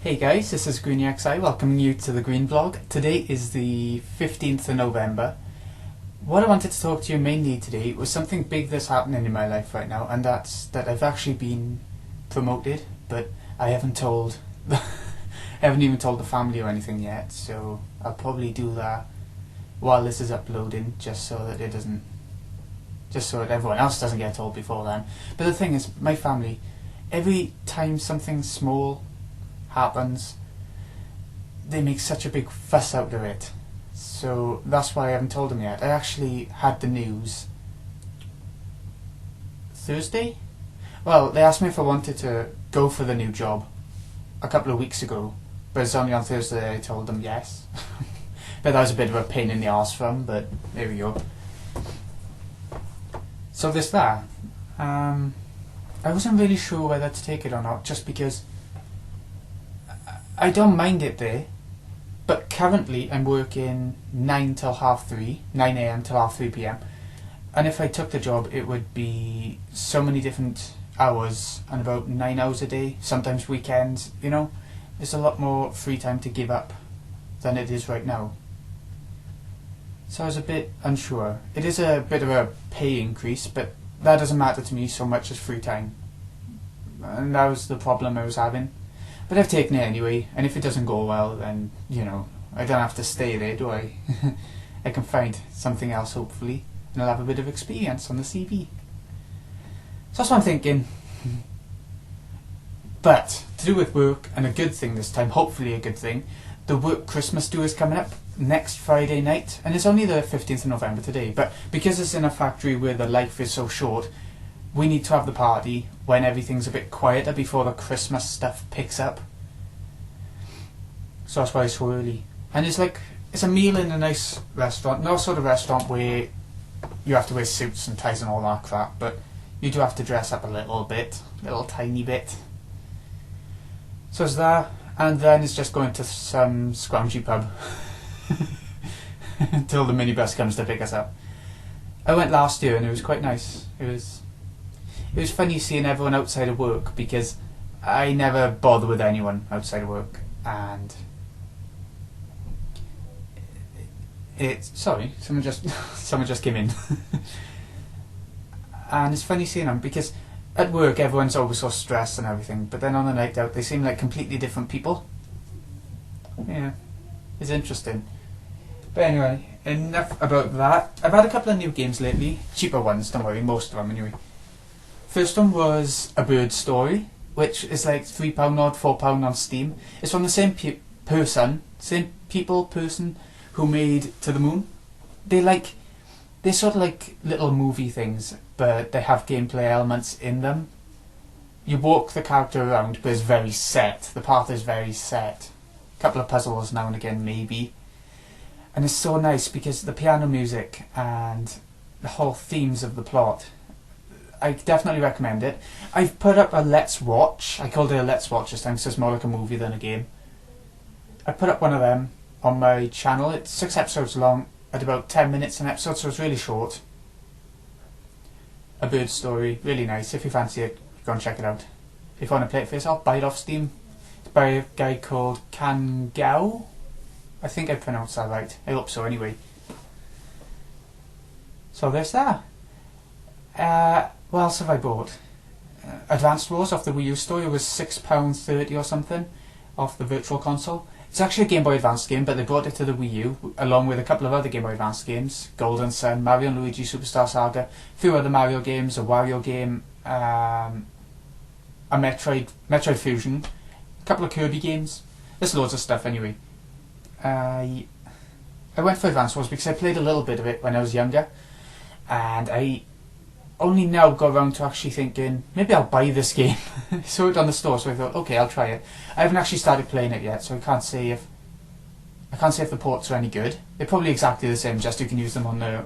Hey guys, this is GreenXI welcoming you to the Green Vlog. Today is the 15th of November. What I wanted to talk to you mainly today was something big that's happening in my life right now, and that's that I've actually been promoted, but I haven't told I haven't even told the family or anything yet, so I'll probably do that while this is uploading, just so that everyone else doesn't get told before then. But the thing is, my family, every time something small happens, they make such a big fuss out of it. So that's why I haven't told them yet. I actually had the news Thursday? Well, they asked me if I wanted to go for the new job a couple of weeks ago, but it's only on Thursday I told them yes. But that was a bit of a pain in the arse for them, but there we go. So there's that. I wasn't really sure whether to take it or not, just because I don't mind it there, but currently I'm working 9 till half 3, 9 AM till half 3 PM, and if I took the job it would be so many different hours and about 9 hours a day, sometimes weekends, you know. There's a lot more free time to give up than it is right now. So I was a bit unsure. It is a bit of a pay increase, but that doesn't matter to me so much as free time, and that was the problem I was having. But I've taken it anyway, and if it doesn't go well, then, you know, I don't have to stay there, do I? I can find something else, hopefully, and I'll have a bit of experience on the CV. So that's what I'm thinking. But, to do with work, and a good thing this time, hopefully a good thing, the work Christmas do is coming up next Friday night, and it's only the 15th of November today, but because it's in a factory where the life is so short, we need to have the party when everything's a bit quieter before the Christmas stuff picks up. So that's why it's so early. And it's a meal in a nice restaurant, no sort of restaurant where you have to wear suits and ties and all that crap, but you do have to dress up a little bit, a little tiny bit. So it's that, and then it's just going to some scroungy pub until the minibus comes to pick us up. I went last year and it was quite nice. It was funny seeing everyone outside of work, because I never bother with anyone outside of work, and sorry, someone just came in. And it's funny seeing them, because at work everyone's always so stressed and everything, but then on the night out they seem like completely different people. Yeah, it's interesting. But anyway, enough about that. I've had a couple of new games lately, cheaper ones, don't worry, most of them anyway. First one was A Bird Story, which is like £3 odd, £4 on Steam. It's from the same person who made To the Moon. They're sort of like little movie things, but they have gameplay elements in them. You walk the character around, but it's very set. The path is very set. A couple of puzzles now and again, maybe. And it's so nice because the piano music and the whole themes of the plot, I definitely recommend it. I've put up a Let's Watch. I called it a Let's Watch this time because it's more like a movie than a game. I put up one of them on my channel. It's 6 episodes long, at about 10 minutes an episode, so it's really short. A Bird Story, really nice. If you fancy it, go and check it out. If you want to play it for yourself, buy it off Steam. It's by a guy called Kangao. I think I pronounced that right. I hope so anyway. So there's that. What else have I bought? Advanced Wars off the Wii U store. It was £6.30 or something off the Virtual Console. It's actually a Game Boy Advance game, but they brought it to the Wii U along with a couple of other Game Boy Advance games: Golden Sun, Mario and Luigi Superstar Saga, a few other Mario games, a Wario game, a Metroid Fusion, a couple of Kirby games. There's loads of stuff anyway. I went for Advance Wars because I played a little bit of it when I was younger, and I only now got around to actually thinking maybe I'll buy this game. I saw it on the store, so I thought, okay, I'll try it. I haven't actually started playing it yet, so I can't say if the ports are any good. They're probably exactly the same, just you can use them on the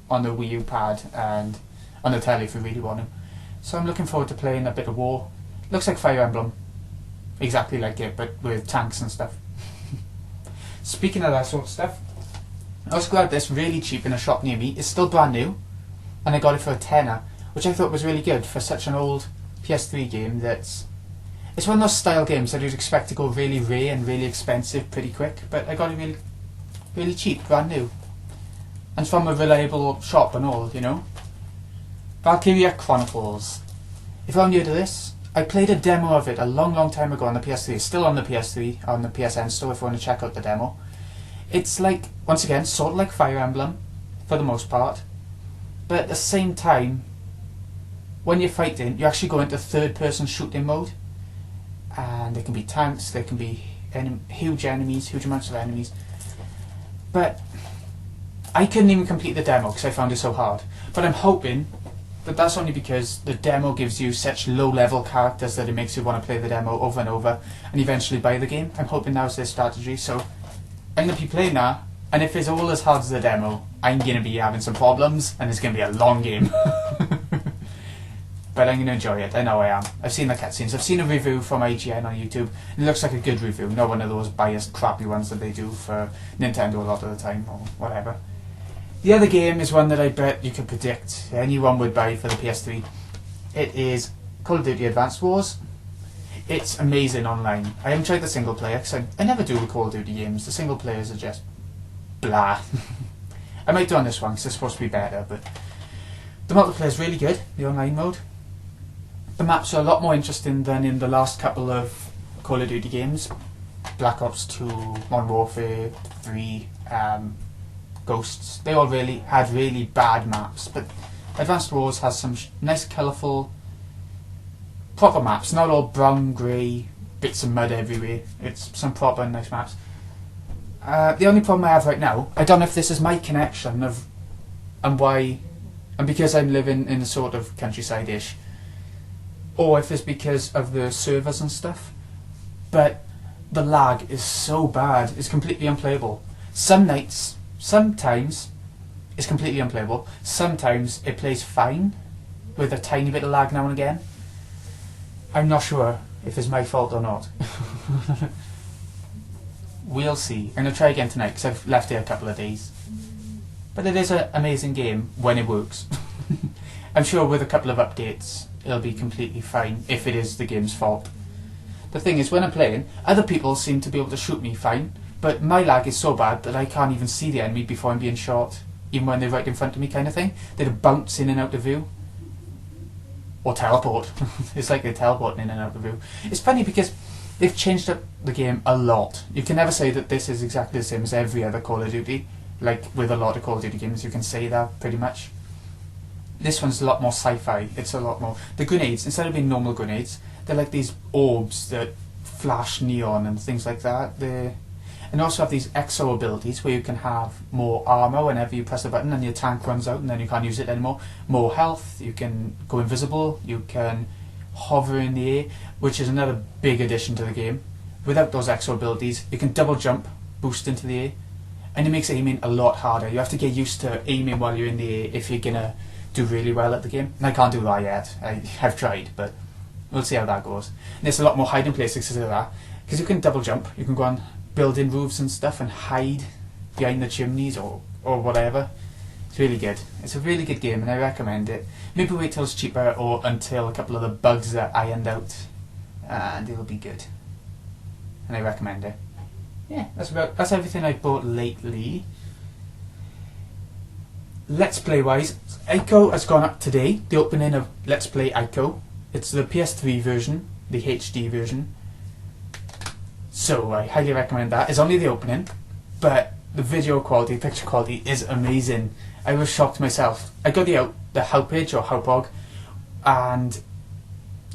Wii U pad and on the telly if you really want to. So I'm looking forward to playing a bit of War. Looks like Fire Emblem, exactly like it, but with tanks and stuff. Speaking of that sort of stuff, I also grabbed this really cheap in a shop near me. It's still brand new, and I got it for a tenner, which I thought was really good for such an old PS3 game. It's one of those style games that you'd expect to go really rare and really expensive pretty quick, but I got it really, really cheap, brand new. And from a reliable shop and all, you know. Valkyria Chronicles. If you're new to this, I played a demo of it a long time ago on the PS3. It's still on the PS3, on the PSN store if you want to check out the demo. It's like, once again, sort of like Fire Emblem, for the most part. But at the same time, when you're fighting, you actually go into third-person shooting mode. And there can be tanks, there can be huge amounts of enemies. But I couldn't even complete the demo because I found it so hard. But I'm hoping that that's only because the demo gives you such low-level characters that it makes you want to play the demo over and over and eventually buy the game. I'm hoping now's their strategy, so I'm going to be playing that, and if it's all as hard as the demo, I'm going to be having some problems, and it's going to be a long game. But I'm going to enjoy it, I know I am. I've seen the cutscenes, I've seen a review from IGN on YouTube, and it looks like a good review, not one of those biased crappy ones that they do for Nintendo a lot of the time, or whatever. The other game is one that I bet you could predict anyone would buy for the PS3. It is Call of Duty Advanced Wars. It's amazing online. I haven't tried the single player, because I never do the Call of Duty games. The single players are just blah. I might do on this one, because it's supposed to be better, but the multiplayer is really good, the online mode. The maps are a lot more interesting than in the last couple of Call of Duty games. Black Ops 2, Modern Warfare 3, Ghosts. They all had really bad maps, but Advanced Wars has some nice colourful proper maps, not all brown, grey, bits of mud everywhere. It's some proper nice maps. The only problem I have right now, I don't know if this is my connection and because I'm living in a sort of countryside-ish, or if it's because of the servers and stuff, but the lag is so bad, it's completely unplayable. Sometimes it's completely unplayable, sometimes it plays fine, with a tiny bit of lag now and again. I'm not sure if it's my fault or not. We'll see. I'm going to try again tonight because I've left it a couple of days. But it is an amazing game when it works. I'm sure with a couple of updates it'll be completely fine if it is the game's fault. The thing is, when I'm playing, other people seem to be able to shoot me fine, but my lag is so bad that I can't even see the enemy before I'm being shot, even when they're right in front of me kind of thing. They'd bounce in and out of view. Or teleport. It's like they're teleporting in and out of view. It's funny because they've changed up the game a lot. You can never say that this is exactly the same as every other Call of Duty. Like with a lot of Call of Duty games, you can say that pretty much. This one's a lot more sci-fi. It's a lot more... The grenades, instead of being normal grenades, they're like these orbs that flash neon and things like that. And also have these exo abilities where you can have more armor whenever you press a button and your tank runs out and then you can't use it anymore. More health, you can go invisible, you can hover in the air, which is another big addition to the game. Without those exo abilities, you can double jump, boost into the air, and it makes aiming a lot harder. You have to get used to aiming while you're in the air if you're gonna do really well at the game. And I can't do that yet. I've tried, but we'll see how that goes. And there's a lot more hiding places because of that, because you can double jump, you can go on building roofs and stuff and hide behind the chimneys or whatever. It's really good. It's a really good game and I recommend it. Maybe wait till it's cheaper or until a couple of the bugs are ironed out and it'll be good. And I recommend it. Yeah, that's everything I've bought lately. Let's Play wise, Ico has gone up today, the opening of Let's Play Ico. It's the PS3 version, the HD version. So I highly recommend that. It's only the opening, but the video quality, picture quality is amazing. I was shocked myself. I got the Hauppage or Haupog, and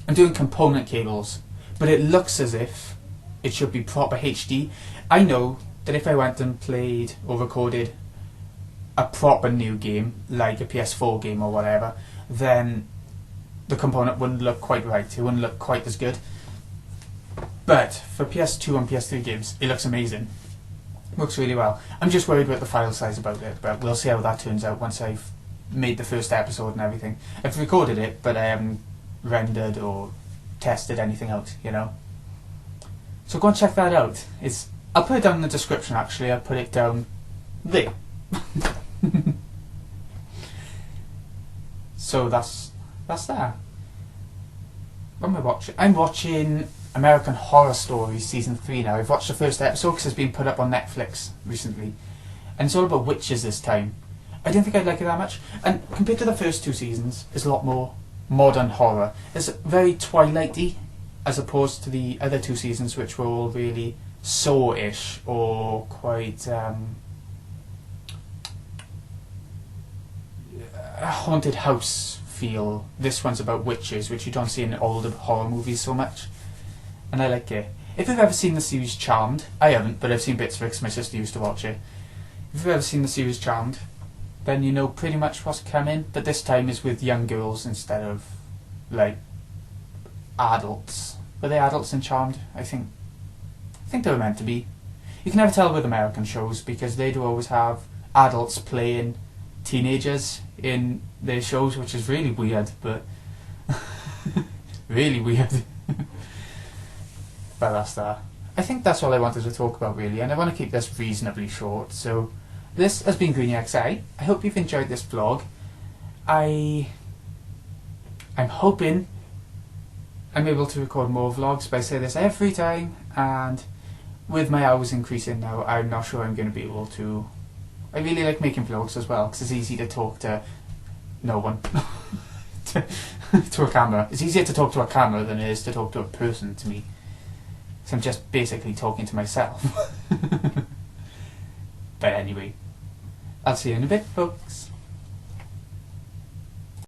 I'm doing component cables, but it looks as if it should be proper HD. I know that if I went and played or recorded a proper new game, like a PS4 game or whatever, then the component wouldn't look quite right. It wouldn't look quite as good. But for PS2 and PS3 games, it looks amazing. Works really well. I'm just worried about the file size about it, but we'll see how that turns out once I've made the first episode and everything. I've recorded it, but I haven't rendered or tested anything out, you know. So go and check that out. I'll put it down in the description actually, I'll put it down there. So that's that. What am I watching? I'm watching American Horror Story Season 3 now. I've watched the first episode because it's been put up on Netflix recently. And it's all about witches this time. I didn't think I'd like it that much. And compared to the first 2 seasons, it's a lot more modern horror. It's very Twilighty, as opposed to the other 2 seasons, which were all really Saw-ish or quite a haunted house feel. This one's about witches, which you don't see in older horror movies so much. And I like it. If you've ever seen the series Charmed, I haven't, but I've seen bits of it because my sister used to watch it. If you've ever seen the series Charmed, then you know pretty much what's coming, but this time is with young girls instead of, like, adults. Were they adults in Charmed? I think they were meant to be. You can never tell with American shows because they do always have adults playing teenagers in their shows, which is really weird, but really weird. But that's that. I think that's all I wanted to talk about really, and I want to keep this reasonably short, so this has been Greeny XI. I hope you've enjoyed this vlog. I'm hoping I'm able to record more vlogs, but I say this every time, and with my hours increasing now, I'm not sure I'm going to be able to. I really like making vlogs as well, because it's easy to talk to no one. to a camera. It's easier to talk to a camera than it is to talk to a person to me. So I'm just basically talking to myself. But anyway, I'll see you in a bit, folks.